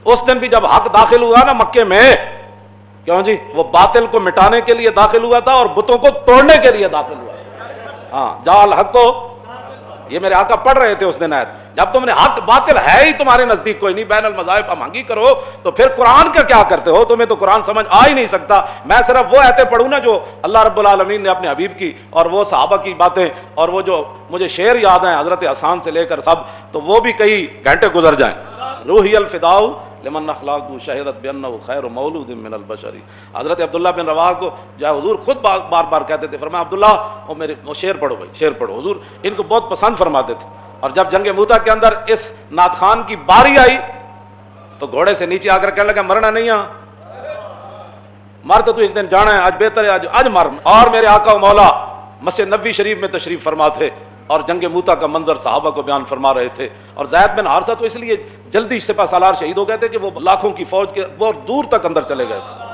اس دن بھی جب حق داخل ہوا نا مکے میں، کیوں جی وہ باطل کو مٹانے کے لیے داخل ہوا تھا اور بتوں کو توڑنے کے لیے داخل ہوا تھا۔ ہاں جال حق کو، یہ میرے آقا پڑھ رہے تھے اس دن آیت، جب تم نے حق باطل ہے ہی تمہارے نزدیک کوئی نہیں، بین المذاہب ہمانگی کرو تو پھر قرآن کا کیا کرتے ہو؟ تمہیں تو قرآن سمجھ آ ہی نہیں سکتا۔ میں صرف وہ آیتیں پڑھوں نا جو اللہ رب العالمین نے اپنے حبیب کی اور وہ صحابہ کی باتیں، اور وہ جو مجھے شعر یاد ہیں حضرت حسان سے لے کر سب، تو وہ بھی کئی گھنٹے گزر جائیں۔ روحی الفداء لمن اخلاق شہدت بانہ خیر مولود من البشر۔ حضرت عبداللہ بن رواحہ کو جو حضور خود بار بار کہتے تھے، فرمایا عبداللہ وہ شعر پڑھو بھائی، شعر پڑھو، حضور ان کو بہت پسند فرماتے تھے۔ اور جب جنگ موتا کے اندر اس نعت خان کی باری آئی تو گھوڑے سے نیچے آ کر کہنے لگا مرنا نہیں ہے، مر تو ایک دن جانا ہے، آج بہتر ہے آج مر۔ اور میرے آقا و مولا مسجد نبوی شریف میں تشریف فرما تھے اور جنگ موتا کا منظر صحابہ کو بیان فرما رہے تھے، اور زید بن حارثہ تو اس لیے جلدی سپہ سالار شہید ہو گئے تھے کہ وہ لاکھوں کی فوج کے بہت دور تک اندر چلے گئے تھے۔